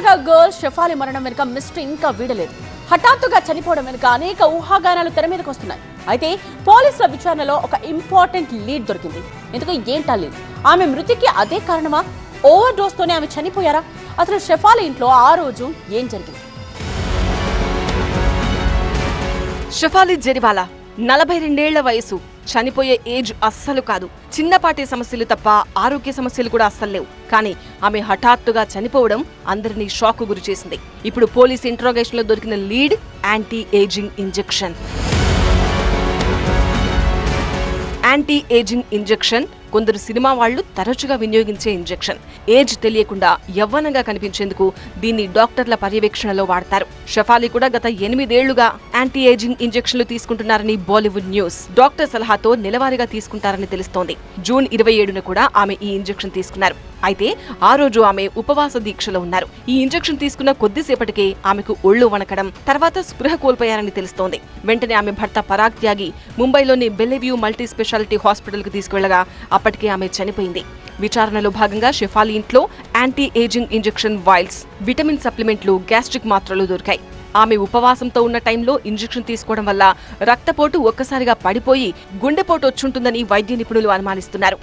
తాజాగా గర్ల్ షెఫాలి మరణం వెనుక మిస్టరీ ఇంకా వీడలేదు. హఠాత్తుగా చనిపోవడం వెనుక అనేక ఊహాగానాలు తెర మీదకి వస్తున్నాయి. అయితే పోలీసుల విచారణలో ఒక ఇంపార్టెంట్ లీడ్ దొరికింది. ఎందుకు ఏంటా లీడ్? ఆమె మృతికి అదే కారణమా? ఓవర్ డోస్ తోనే ఆమె చనిపోయారా? అసలు షెఫాలి ఇంట్లో ఆ రోజు ఏం జరిగింది? షెఫాలి జెరివాలా 42 ఏళ్ల వయసు. చనిపోయే ఏజ్ అస్సలు కాదు. చిన్నపాటి సమస్యలు తప్ప ఆరోగ్య సమస్యలు కూడా అస్సలు లేవు. కానీ ఆమె హఠాత్తుగా చనిపోవడం అందరినీ షాక్ గురి చేసింది. ఇప్పుడు పోలీస్ ఇంట్రోగేషన్ లో దొరికిన lead anti aging injection. Anti aging injection కొందరు సినిమా వాళ్లు తరచుగా వినియోగించే ఇంజెక్షన్. ఏజ్ తెలియకుండా యవ్వనంగా కనిపించేందుకు దీన్ని డాక్టర్ల పర్యవేక్షణలో వాడతారు. షెఫాలి కూడా గత 8 ఏళ్లుగా యాంటీ ఏజింగ్ ఇంజెక్షన్లు తీసుకుంటున్నారని బాలీవుడ్ న్యూస్. డాక్టర్ సలహాతో నెలవారీగా తీసుకుంటారని తెలుస్తోంది. జూన్ 27న కూడా ఆమె ఈ ఇంజెక్షన్ తీసుకున్నారు. అయితే ఆ రోజు ఆమె ఉపవాస దీక్షలో ఉన్నారు. ఈ ఇంజెక్షన్ తీసుకున్న కొద్దిసేపటికే ఆమెకు ఒళ్ళు వణకడం, తర్వాత స్పృహ కోల్పోయారని తెలుస్తోంది. వెంటనే ఆమె భర్త పరాగ్ త్యాగి ముంబైలోని బెల్లెవ్యూ మల్టీ స్పెషాలిటీ హాస్పిటల్ కు తీసుకువెళ్లగా అప్పటికే ఆమె చనిపోయింది. విచారణలో భాగంగా షెఫాలి ఇంట్లో anti aging injection vials, vitamin సప్లిమెంట్లు, గ్యాస్ట్రిక్ మాత్రలు దొరికాయి. ఆమె ఉపవాసంతో ఉన్న టైంలో ఇంజెక్షన్ తీసుకోవడం వల్ల రక్తపోటు ఒక్కసారిగా పడిపోయి గుండెపోటు వచ్చుంటుందని వైద్య నిపుణులు అనుమానిస్తున్నారు.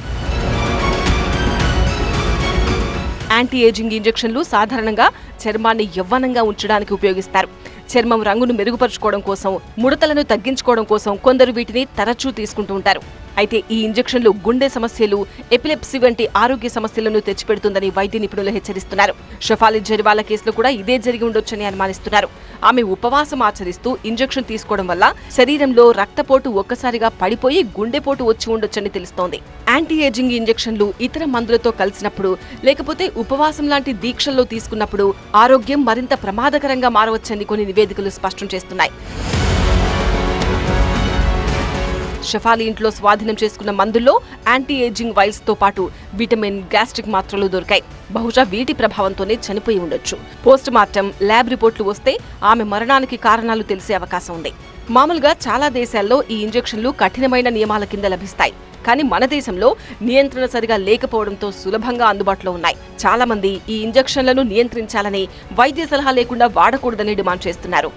యాంటీ ఏజింగ్ ఇంజెక్షన్లు సాధారణంగా చర్మాన్ని యవ్వనంగా ఉంచడానికి ఉపయోగిస్తారు. చర్మం రంగును మెరుగుపరుచుకోవడం కోసం, ముడతలను తగ్గించుకోవడం కోసం కొందరు వీటిని తరచూ తీసుకుంటూ ఉంటారు. అయితే ఈ ఇంజెక్షన్లు గుండె సమస్యలు, ఎపిలెప్సీ వంటి ఆరోగ్య సమస్యలను తెచ్చిపెడుతుందని వైద్య నిపుణులు హెచ్చరిస్తున్నారు. షెఫాలి జెరివాలా కేసులో కూడా ఇదే జరిగి ఉండొచ్చని అనుమానిస్తున్నారు. ఆమె ఉపవాసం ఆచరిస్తూ ఇంజెక్షన్ తీసుకోవడం వల్ల శరీరంలో రక్తపోటు ఒక్కసారిగా పడిపోయి గుండెపోటు వచ్చి ఉండొచ్చని తెలుస్తోంది. యాంటీ ఏజింగ్ ఇంజెక్షన్లు ఇతర మందులతో కలిసినప్పుడు, లేకపోతే ఉపవాసం లాంటి దీక్షల్లో తీసుకున్నప్పుడు ఆరోగ్యం మరింత ప్రమాదకరంగా మారవచ్చని కొన్ని నివేదికలు స్పష్టం చేస్తున్నాయి. షెఫాలి ఇంట్లో స్వాధీనం చేసుకున్న మందుల్లో యాంటీ ఏజింగ్ వైల్స్ తో పాటు విటమిన్, గ్యాస్ట్రిక్ మాత్రలు దొరికాయి. బహుశా వీటి ప్రభావంతోనే చనిపోయి ఉండొచ్చు. పోస్ట్ మార్టం, ల్యాబ్ రిపోర్ట్లు వస్తే ఆమె మరణానికి కారణాలు తెలిసే అవకాశం ఉంది. మామూలుగా చాలా దేశాల్లో ఈ ఇంజెక్షన్లు కఠినమైన నియమాల కింద లభిస్తాయి. కానీ మన దేశంలో నియంత్రణ సరిగా లేకపోవడంతో సులభంగా అందుబాటులో ఉన్నాయి. చాలా మంది ఈ ఇంజెక్షన్లను నియంత్రించాలని, వైద్య సలహా లేకుండా వాడకూడదని డిమాండ్ చేస్తున్నారు.